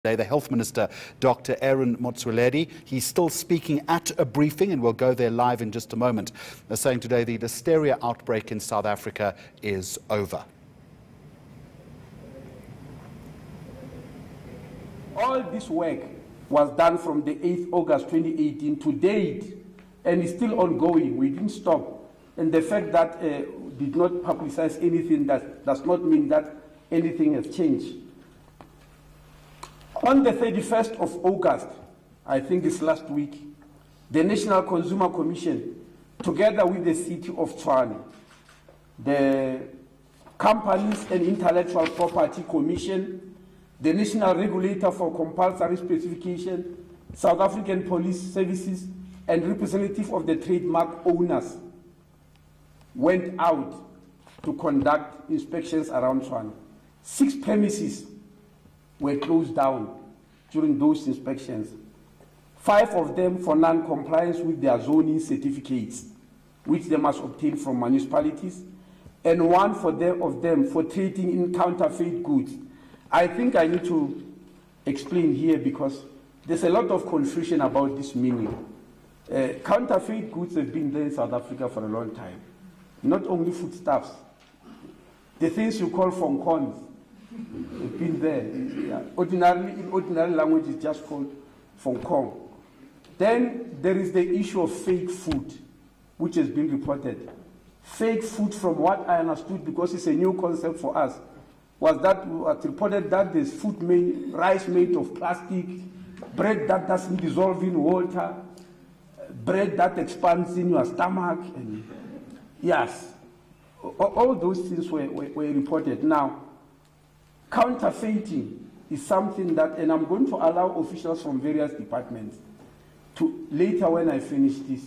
The Health Minister, Dr. Aaron Motsoaledi, he's still speaking at a briefing, and we'll go there live in just a moment. They're saying today the Listeria outbreak in South Africa is over. All this work was done from the 8th August 2018 to date, and is still ongoing. We didn't stop. And the fact that did not publicize anything does not mean that anything has changed. On the 31st of August, I think this last week, the National Consumer Commission, together with the City of Tshwane, the Companies and Intellectual Property Commission, the National Regulator for Compulsory Specification, South African Police Services, and representative of the trademark owners went out to conduct inspections around Tshwane. 6 premises were closed down during those inspections. 5 of them for non-compliance with their zoning certificates, which they must obtain from municipalities, and 1 of them for trading in counterfeit goods. I think I need to explain here because there's a lot of confusion about this meaning. Counterfeit goods have been there in South Africa for a long time. Not only foodstuffs, the things you call fonkons, have been there. Yeah. In ordinary language, it's just called fonkong. Then there is the issue of fake food, which has been reported. Fake food, from what I understood, because it's a new concept for us, was that it reported that there's food made, rice made of plastic, bread that doesn't dissolve in water, bread that expands in your stomach, and yes, all those things were reported. Now, counterfeiting is something that, and I'm going to allow officials from various departments to, later when I finish this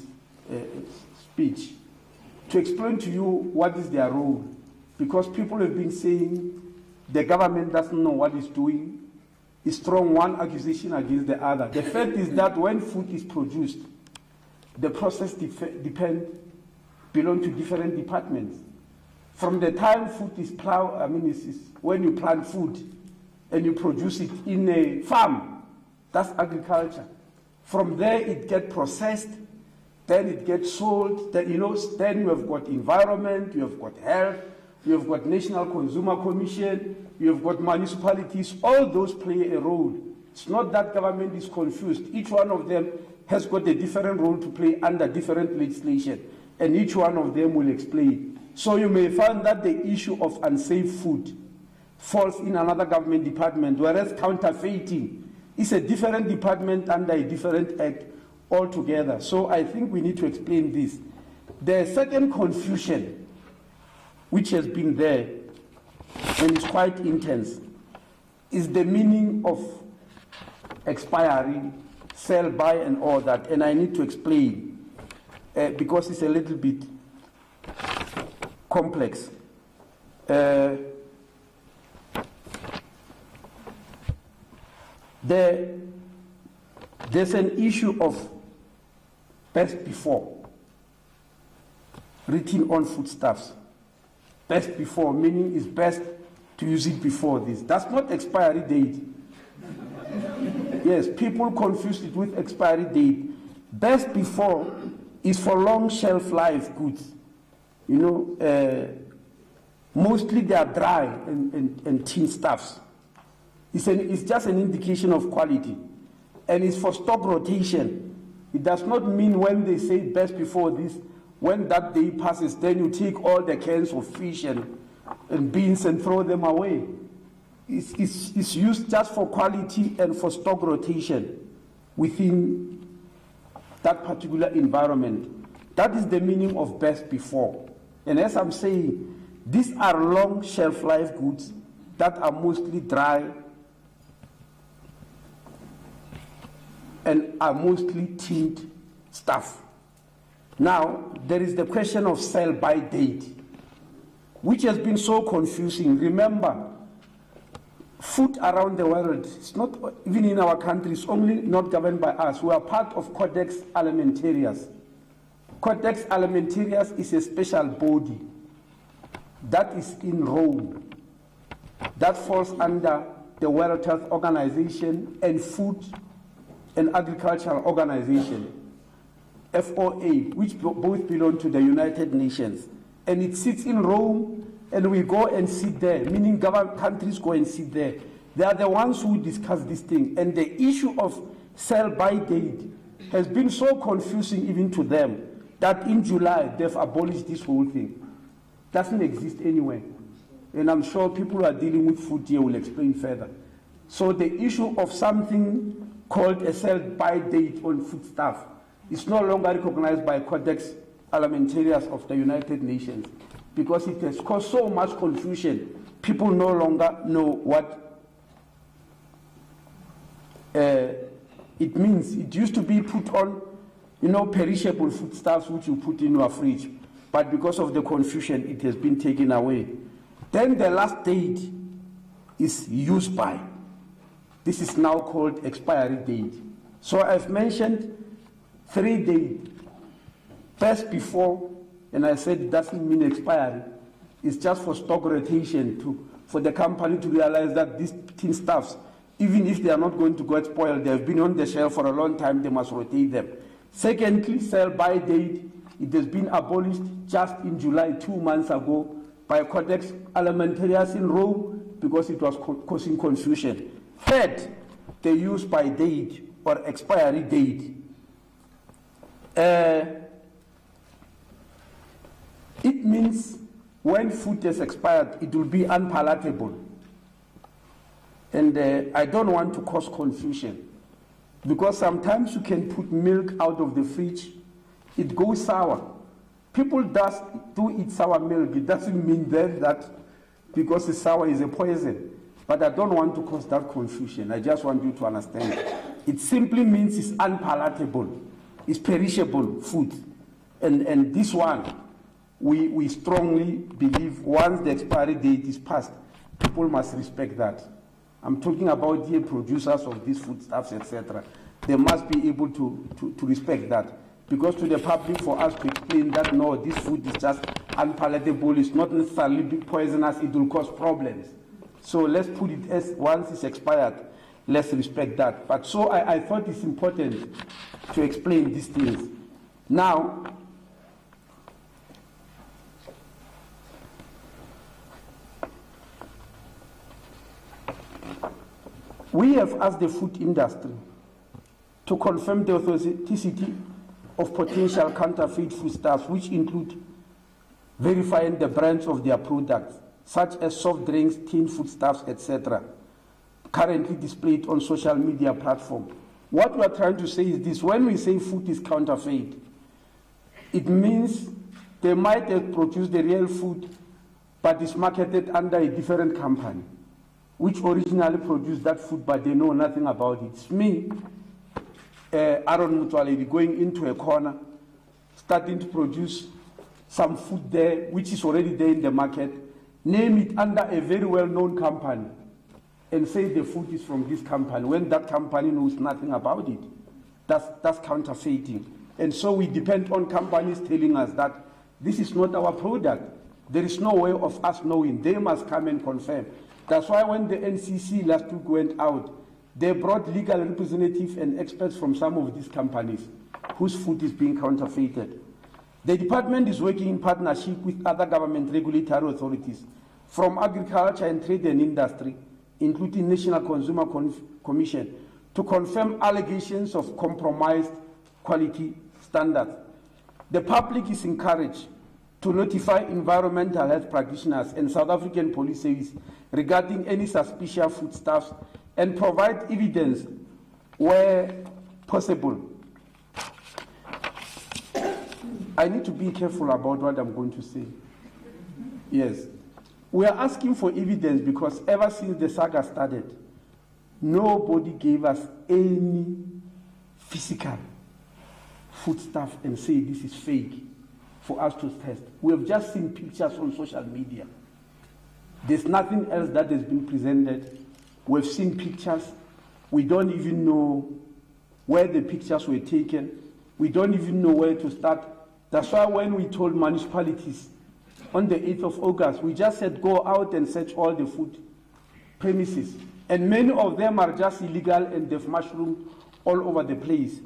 speech, to explain to you what is their role. Because people have been saying the government doesn't know what it's doing. It's thrown one accusation against the other. The fact is that when food is produced, the process belong to different departments. From the time food is plowed, it's when you plant food and you produce it in a farm, that's agriculture. From there it gets processed, then it gets sold, then you have got environment, you have got health, you have got National Consumer Commission, you have got municipalities, all those play a role. It's not that government is confused. Each one of them has got a different role to play under different legislation, and each one of them will explain. So you may find that the issue of unsafe food falls in another government department, whereas counterfeiting is a different department under a different act altogether. So I think we need to explain this. The second confusion, which has been there, and it's quite intense, is the meaning of expiry, sell, buy, and all that. And I need to explain because it's a little bit complex. There's an issue of best before written on foodstuffs. Best before, meaning it's best to use it before this. That's not expiry date. Yes, people confuse it with expiry date. Best before is for long shelf life goods. Mostly they are dry and tin stuffs. It's just an indication of quality. And it's for stock rotation. It does not mean when they say best before this, when that day passes, then you take all the cans of fish and beans and throw them away. It's used just for quality and for stock rotation within that particular environment. That is the meaning of best before. And as I'm saying, these are long shelf life goods that are mostly dry and are mostly tinned stuff. Now, there is the question of sell-by date, which has been so confusing. Remember, food around the world, it's not even in our country, it's only not governed by us. We are part of Codex Alimentarius. Codex Alimentarius is a special body that is in Rome that falls under the World Health Organization, and Food and Agricultural Organization, FOA, which both belong to the United Nations. And it sits in Rome, and we go and sit there, meaning countries go and sit there. They are the ones who discuss this thing. And the issue of sell-by date has been so confusing even to them that in July they've abolished this whole thing. Doesn't exist anywhere. And I'm sure people who are dealing with food here will explain further. So the issue of something called a sell-by date on foodstuff is no longer recognized by Codex Alimentarius of the United Nations because it has caused so much confusion. People no longer know what it means. It used to be put on, perishable foodstuffs which you put in your fridge. But because of the confusion, it has been taken away. Then the last date is use by. This is now called expiry date. So I've mentioned 3 days. First before, and I said it doesn't mean expiry. It's just for stock rotation, for the company to realize that these tin stuffs, even if they are not going to get spoiled, they have been on the shelf for a long time, they must rotate them. Secondly, sell-by date, it has been abolished just in July 2 months ago by Codex Alimentarius in Rome because it was causing confusion. Third, the use by date or expiry date. It means when food has expired, it will be unpalatable. And I don't want to cause confusion because sometimes you can put milk out of the fridge, it goes sour. People do eat sour milk. It doesn't mean then that because it's sour is a poison. But I don't want to cause that confusion. I just want you to understand. It simply means it's unpalatable. It's perishable food. And this one, we strongly believe once the expiry date is passed, people must respect that. I'm talking about the producers of these foodstuffs, etc. They must be able to respect that. Because to the public, for us to explain that, no, this food is just unpalatable, it's not necessarily poisonous, it will cause problems. So let's put it as once it's expired, let's respect that. But so I thought it's important to explain these things. Now, we have asked the food industry to confirm the authenticity of potential counterfeit foodstuffs, which include verifying the brands of their products, such as soft drinks, tin foodstuffs, etc., currently displayed on social media platforms. What we are trying to say is this: when we say food is counterfeit, it means they might have produced the real food, but it's marketed under a different company, which originally produced that food, but they know nothing about it. It's me, Aaron Motsoaledi, going into a corner, starting to produce some food there, which is already there in the market, name it under a very well-known company, and say the food is from this company, when that company knows nothing about it. That's counterfeiting. And so we depend on companies telling us that this is not our product. There is no way of us knowing. They must come and confirm. That's why when the NCC last week went out, they brought legal representatives and experts from some of these companies whose food is being counterfeited. The department is working in partnership with other government regulatory authorities from agriculture and trade and industry, including National Consumer Commission, to confirm allegations of compromised quality standards. The public is encouraged to notify environmental health practitioners and South African Police Service regarding any suspicious foodstuffs and provide evidence where possible. I need to be careful about what I'm going to say. Yes. We are asking for evidence because ever since the saga started, nobody gave us any physical foodstuff and say this is fake for us to test. We have just seen pictures on social media. There's nothing else that has been presented. We've seen pictures. We don't even know where the pictures were taken. We don't even know where to start. That's why when we told municipalities on the 8th of August, we just said go out and search all the food premises And many of them are just illegal and they've mushroomed all over the place.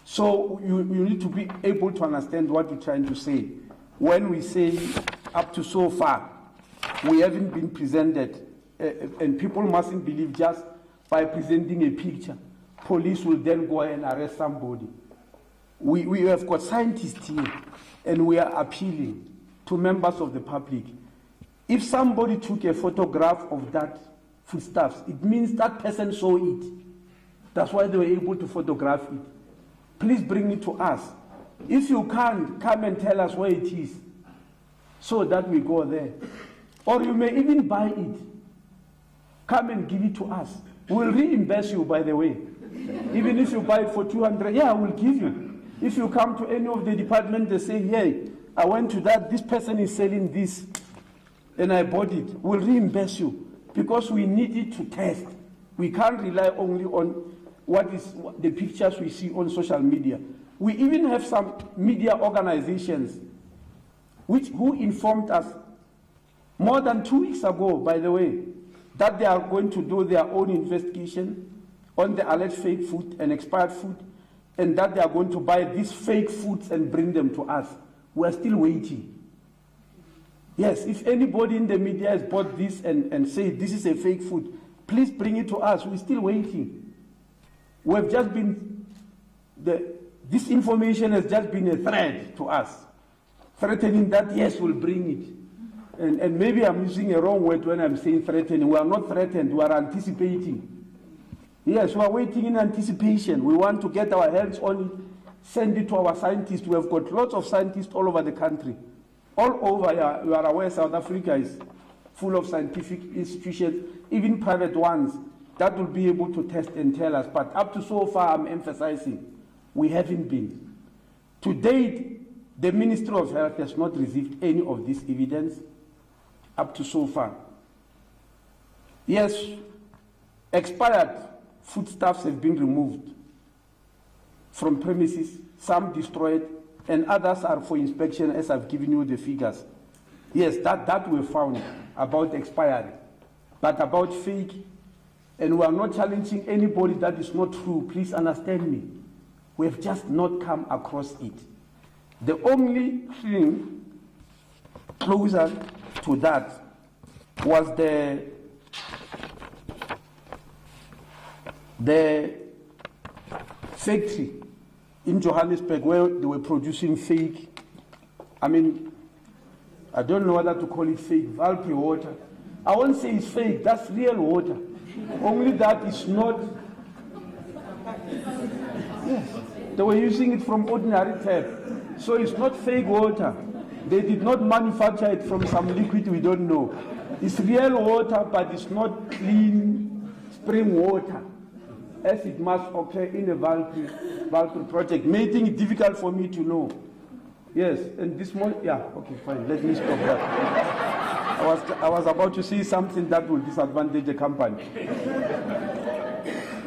So you need to be able to understand what we're trying to say. When we say up to so far, we haven't been presented, and people mustn't believe just by presenting a picture, police will then go and arrest somebody. We have got scientists here, and we are appealing to members of the public. If somebody took a photograph of that foodstuffs, it means that person saw it. That's why they were able to photograph it. Please bring it to us. If you can't, come and tell us where it is, so that we go there. Or you may even buy it. Come and give it to us. We'll reimburse you, by the way. Even if you buy it for 200, yeah, we'll give you. If you come to any of the department, they say, hey, I went to that, this person is selling this, and I bought it. We'll reimburse you, because we need it to test. We can't rely only on what is the pictures we see on social media. We even have some media organizations who informed us more than 2 weeks ago, by the way, that they are going to do their own investigation on the alleged fake food and expired food, and that they are going to buy these fake foods and bring them to us. We are still waiting. Yes, if anybody in the media has bought this and say this is a fake food, please bring it to us. We're still waiting. We've just been, this information has just been a threat to us, threatening that, yes, we'll bring it. And maybe I'm using a wrong word when I'm saying threatening. We are not threatened, we are anticipating. Yes, we are waiting in anticipation. We want to get our hands on it, send it to our scientists. We have got lots of scientists all over the country. All over, you are aware South Africa is full of scientific institutions, even private ones, that will be able to test and tell us. But up to so far, I'm emphasizing, we haven't been. To date, the Ministry of Health has not received any of this evidence up to so far. Yes, expired foodstuffs have been removed from premises, some destroyed, and others are for inspection, as I've given you the figures. Yes, that we found about expired, but about fake, and we are not challenging anybody that is not true. Please understand me. We have just not come across it. The only thing closer to that was the factory in Johannesburg where they were producing fake, I don't know whether to call it fake, Valpy water. I won't say it's fake, that's real water. Only that is not, yes, they were using it from ordinary tap. So it's not fake water. They did not manufacture it from some liquid we don't know. It's real water, but it's not clean spring water, as it must occur in a Valpy project, making it difficult for me to know. Yes, and this morning, yeah, okay, fine, let me stop that. I was about to say something that will disadvantage the company.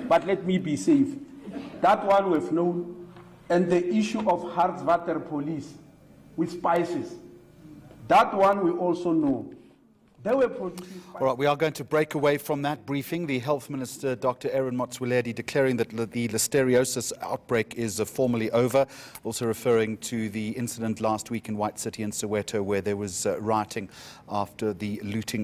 But let me be safe. That one we've known, and the issue of Hartswater police with spices, that one we also know. They were producing spices. All right, we are going to break away from that briefing. The Health Minister, Dr. Aaron Motsoaledi, declaring that the listeriosis outbreak is formally over, also referring to the incident last week in White City in Soweto where there was rioting after the looting